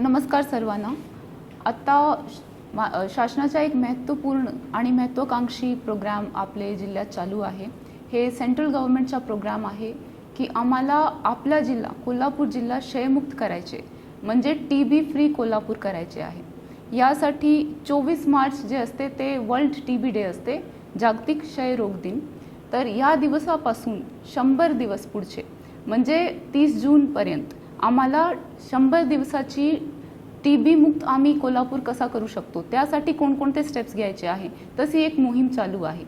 नमस्कार सर्वांना। आता शासनाचा एक महत्त्वपूर्ण आणि महत्त्वाकांक्षी प्रोग्राम आपले जिल्ह्यात चालू आहे। हे सेंट्रल गव्हर्नमेंटचा प्रोग्राम आहे की आम्हाला आपला जिल्हा कोल्हापूर जिल्हा क्षयमुक्त करायचे, म्हणजे टीबी फ्री कोल्हापूर करायचे आहे। यासाठी 24 मार्च जे असते ते वर्ल्ड टीबी डे असते, जागतिक क्षयरोग दिन। तर या दिवसापासून 100 दिवस पुढचे म्हणजे 30 जून पर्यंत आम्हाला 100 दिवसाची टीबी मुक्त आम्ही कोल्हापूर कसा करू शकतो, त्यासाठी कोणकोणते स्टेप्स घ्यायचे आहे, तशी एक मोहीम चालू आहे।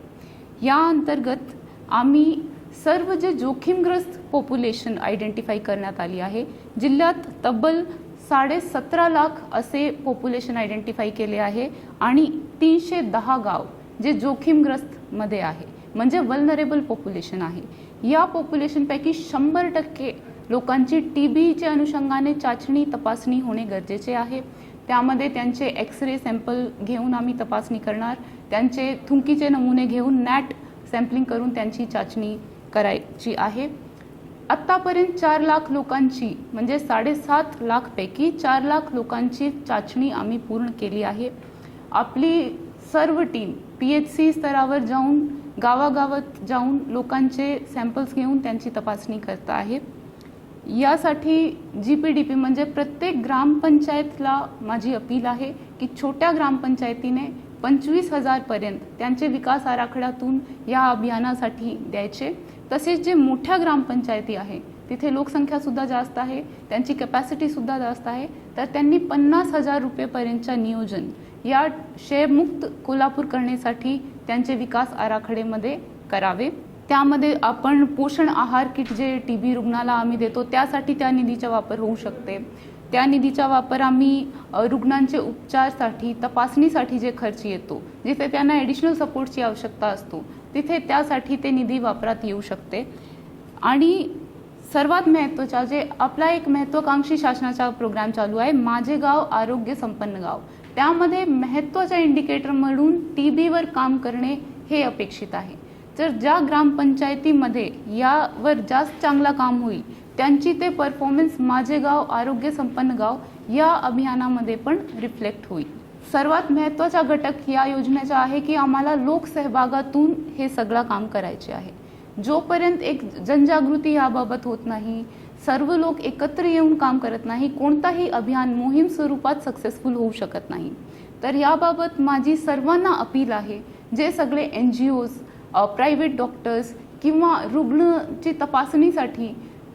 या अंतर्गत आम्ही सर्व जे जोखीमग्रस्त पॉप्युलेशन आयडेंटिफाई करण्यात आली आहे। जिल्ह्यात तब्बल 17.5 लाख असे पॉप्युलेशन आयडेंटिफाई केले आहे आणि 310 गाव जे जोखीमग्रस्त मध्ये आहे, म्हणजे वल्नरेबल पॉप्युलेशन आहे। या पॉप्युलेशनपैकी 100% लोकांची टीबीच्या अनुषंगाने चाचणी तपासणी होणे गरजेचे आहे। त्यामध्ये त्यांचे एक्सरे सॅम्पल घेऊन आम्ही तपासणी करणार, त्यांचे थुंकीचे नमुने घेऊन नॅट सॅम्पलिंग करून त्यांची चाचणी करायची आहे। आत्तापर्यंत 4 लाख लोकांची म्हणजे 7.5 लाख पैकी 4 लाख लोकांची चाचणी आम्ही पूर्ण केली आहे। आपली सर्व टीम PHC स्तरावर जाऊन गावागावात जाऊन लोकांचे सॅम्पल्स घेऊन त्यांची तपासणी करत आहे। यासाठी GPDP म्हणजे प्रत्येक ग्रामपंचायतला माझी अपील आहे की छोट्या ग्रामपंचायतीने 25,000 पर्यंत त्यांचे विकास आराखड्यातून या अभियानासाठी द्यायचे। तसेच जे मोठ्या ग्रामपंचायती आहे तिथे लोकसंख्या सुद्धा जास्त आहे, त्यांची कॅपॅसिटी सुद्धा जास्त आहे, तर त्यांनी 50,000 रुपये पर्यंतच्या नियोजन या क्षयमुक्त कोल्हापूर करण्यासाठी त्यांचे विकास आराखड्यामध्ये करावे। त्यामध्ये आपण पोषण आहार किट जे टीबी रुग्णाला आम्ही देतो त्यासाठी त्या निधीचा वापर होऊ शकते। त्या निधीचा वापर आम्ही रुग्णांचे उपचारासाठी तपासणीसाठी जे खर्च येतो, जिथे त्यांना ॲडिशनल सपोर्टची आवश्यकता असतो, तिथे त्यासाठी ते निधी वापरात येऊ शकते। आणि सर्वात महत्त्वाचा जे आपला एक महत्त्वाकांक्षी शासनाचा प्रोग्राम चालू आहे, माझे गाव आरोग्य संपन्न गाव, त्यामध्ये महत्त्वाचा इंडिकेटर म्हणून टीबीवर काम करणे हे अपेक्षित आहे। तर ज्या ग्रामपंचायतीमध्ये यावर जास्त चांगला काम होईल त्यांची ते परफॉर्मन्स माझे गाव आरोग्य संपन्न गाव या अभियानामध्ये पण रिफ्लेक्ट होईल। सर्वात महत्त्वाचा घटक या योजनेचा आहे की आम्हाला लोकसहभागातून हे सगळं काम करायचे आहे। जोपर्यंत एक जनजागृती याबाबत होत नाही, सर्व लोक एकत्र येऊन काम करत नाही, कोणताही अभियान मोहीम स्वरूपात सक्सेसफुल होऊ शकत नाही। तर याबाबत माझी सर्वांना अपील आहे, जे सगळे NGOs, प्रायव्हेट डॉक्टर्स किंवा रुग्णाची तपासणीसाठी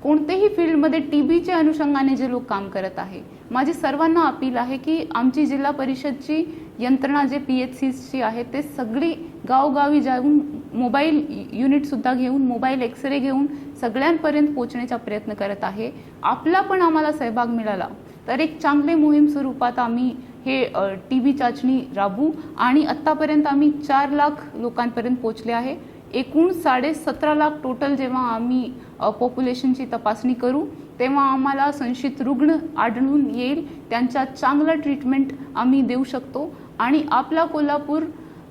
कोणतेही फील्डमध्ये टीबीच्या अनुषंगाने जे लोक काम करत आहे, माझी सर्वांना अपील आहे की आमची जिल्हा परिषदची यंत्रणा जे PHCची आहे ते सगळी गावगावी जाऊन मोबाईल युनिटसुद्धा घेऊन मोबाईल एक्सरे घेऊन सगळ्यांपर्यंत पोहोचण्याचा प्रयत्न करत आहे। आपला पण आम्हाला सहभाग मिळाला तर एक चांगले मोहीम स्वरूपात आम्ही हे टीबी चाचणी राबवू आणि आत्तापर्यंत आम्ही 4 लाख लोकांपर्यंत पोहोचले आहे। एकूण 17.5 लाख टोटल जेव्हा आम्ही पॉप्युलेशनची तपासणी करू तेव्हा आम्हाला संशयित रुग्ण आढळून येईल, त्यांच्या चांगला ट्रीटमेंट आम्ही देऊ शकतो आणि आपला कोल्हापूर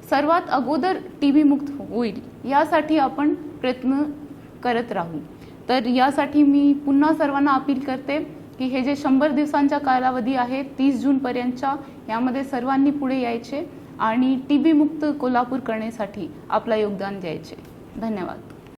सर्वात अगोदर टीबी मुक्त होईल यासाठी आपण प्रयत्न करत राहू। तर यासाठी मी पुन्हा सर्वांना अपील करते की हे जे 100 दिवसांचा कालावधी आहे 30 जून पर्यंतचा, यामध्ये सर्वांनी पुढे यायचे आणि टीबी मुक्त कोल्हापूर करण्यासाठी आपला योगदान द्यायचे। धन्यवाद।